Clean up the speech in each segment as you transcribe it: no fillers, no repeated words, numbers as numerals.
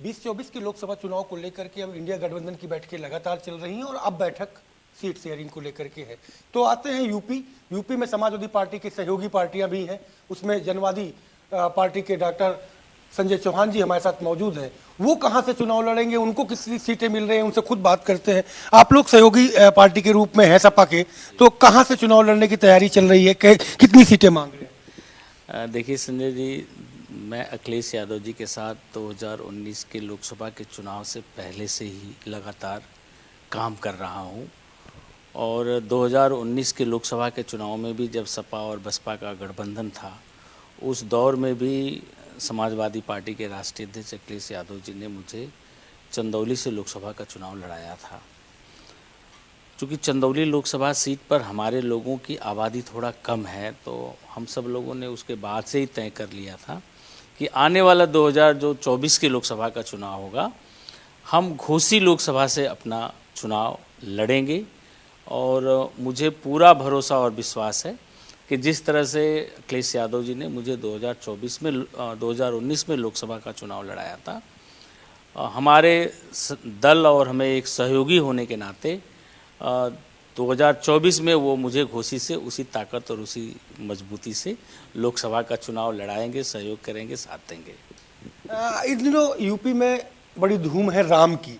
2024 के लोकसभा चुनाव को लेकर के अब इंडिया गठबंधन की बैठकें लगातार चल रही हैं और अब बैठक सीट शेयरिंग को लेकर के है। तो आते हैं यूपी में समाजवादी पार्टी की सहयोगी पार्टियां भी हैं, उसमें जनवादी पार्टी के डॉक्टर संजय चौहान जी हमारे साथ मौजूद हैं। वो कहां से चुनाव लड़ेंगे, उनको कितनी सीटें मिल रही हैं, उनसे खुद बात करते हैं। आप लोग सहयोगी पार्टी के रूप में हैं सपा के, तो कहां से चुनाव लड़ने की तैयारी चल रही है, कितनी सीटें मांग रहे हैं? देखिए संजय जी, मैं अखिलेश यादव जी के साथ 2019 के लोकसभा के चुनाव से पहले से ही लगातार काम कर रहा हूं और 2019 के लोकसभा के चुनाव में भी जब सपा और बसपा का गठबंधन था, उस दौर में भी समाजवादी पार्टी के राष्ट्रीय अध्यक्ष अखिलेश यादव जी ने मुझे चंदौली से लोकसभा का चुनाव लड़ाया था। चूँकि चंदौली लोकसभा सीट पर हमारे लोगों की आबादी थोड़ा कम है, तो हम सब लोगों ने उसके बाद से ही तय कर लिया था कि आने वाला 2024 के लोकसभा का चुनाव होगा, हम घोसी लोकसभा से अपना चुनाव लड़ेंगे। और मुझे पूरा भरोसा और विश्वास है कि जिस तरह से अखिलेश यादव जी ने मुझे 2019 में लोकसभा का चुनाव लड़ाया था, हमारे दल और हमें एक सहयोगी होने के नाते 2024 में वो मुझे घोसी से उसी ताकत और उसी मजबूती से लोकसभा का चुनाव लड़ाएंगे, सहयोग करेंगे, साथ देंगे। इस दिनों यूपी में बड़ी धूम है राम की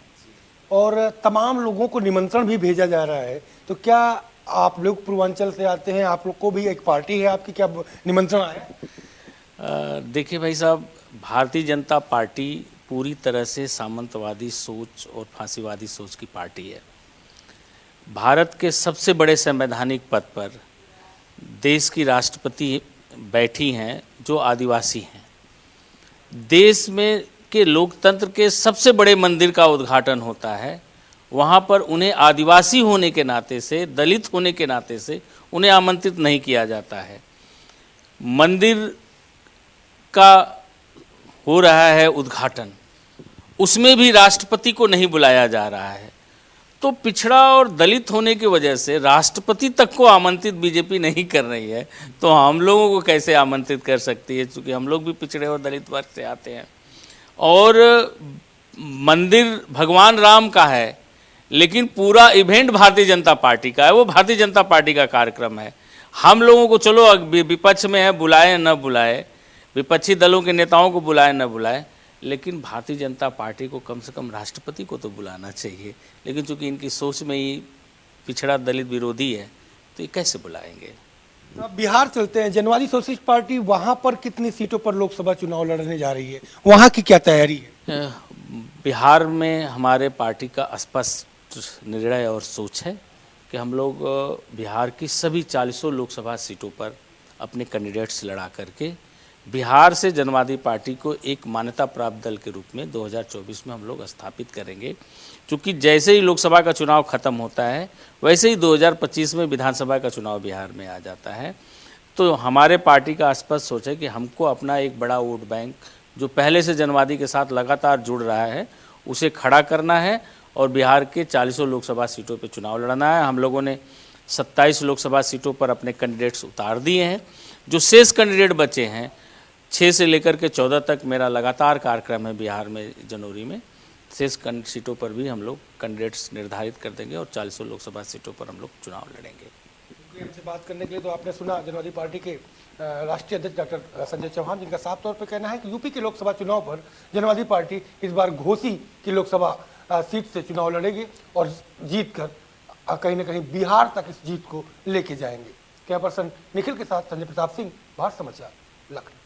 और तमाम लोगों को निमंत्रण भी भेजा जा रहा है। तो क्या आप लोग पूर्वांचल से आते हैं, आप लोग को भी एक पार्टी है आपकी, क्या निमंत्रण आया? देखिए भाई साहब, भारतीय जनता पार्टी पूरी तरह से सामंतवादी सोच और फांसीवादी सोच की पार्टी है। भारत के सबसे बड़े संवैधानिक पद पर देश की राष्ट्रपति बैठी हैं जो आदिवासी हैं। देश में के लोकतंत्र के सबसे बड़े मंदिर का उद्घाटन होता है, वहाँ पर उन्हें आदिवासी होने के नाते से, दलित होने के नाते से उन्हें आमंत्रित नहीं किया जाता है। मंदिर का हो रहा है उद्घाटन, उसमें भी राष्ट्रपति को नहीं बुलाया जा रहा है। तो पिछड़ा और दलित होने की वजह से राष्ट्रपति तक को आमंत्रित बीजेपी नहीं कर रही है, तो हम लोगों को कैसे आमंत्रित कर सकती है, क्योंकि हम लोग भी पिछड़े और दलित वर्ग से आते हैं। और मंदिर भगवान राम का है, लेकिन पूरा इवेंट भारतीय जनता पार्टी का है, वो भारतीय जनता पार्टी का कार्यक्रम है। हम लोगों को चलो विपक्ष में है, बुलाए न बुलाए, विपक्षी दलों के नेताओं को बुलाए न बुलाए, लेकिन भारतीय जनता पार्टी को कम से कम राष्ट्रपति को तो बुलाना चाहिए। लेकिन चूंकि इनकी सोच में ही पिछड़ा दलित विरोधी है, तो ये कैसे बुलाएंगे? अब बिहार चलते हैं। जनवादी सोशलिस्ट पार्टी वहां पर कितनी सीटों पर लोकसभा चुनाव लड़ने जा रही है, वहां की क्या तैयारी है? बिहार में हमारे पार्टी का स्पष्ट निर्णय और सोच है कि हम लोग बिहार की सभी 40 लोकसभा सीटों पर अपने कैंडिडेट्स लड़ा करके बिहार से जनवादी पार्टी को एक मान्यता प्राप्त दल के रूप में 2024 में हम लोग स्थापित करेंगे। क्योंकि जैसे ही लोकसभा का चुनाव खत्म होता है, वैसे ही 2025 में विधानसभा का चुनाव बिहार में आ जाता है। तो हमारे पार्टी का स्पष्ट सोच है कि हमको अपना एक बड़ा वोट बैंक जो पहले से जनवादी के साथ लगातार जुड़ रहा है, उसे खड़ा करना है और बिहार के 40 लोकसभा सीटों पर चुनाव लड़ना है। हम लोगों ने 27 लोकसभा सीटों पर अपने कैंडिडेट्स उतार दिए हैं। जो शेष कैंडिडेट बचे हैं, 6 से लेकर के 14 तक मेरा लगातार कार्यक्रम है बिहार में। जनवरी में शेष सीटों पर भी हम लोग कैंडिडेट्स निर्धारित कर देंगे और 40 लोकसभा सीटों पर हम लोग चुनाव लड़ेंगे। हमसे बात करने के लिए तो आपने सुना जनवादी पार्टी के राष्ट्रीय अध्यक्ष डॉक्टर संजय चौहान, जिनका साफ तौर पर कहना है कि यूपी के लोकसभा चुनाव पर जनवादी पार्टी इस बार घोसी की लोकसभा सीट से चुनाव लड़ेगी और जीत कर कहीं ना कहीं बिहार तक इस जीत को लेके जाएंगे। कैमरा पर्सन निखिल के साथ संजय प्रताप सिंह, भारत समाचार, लखनऊ।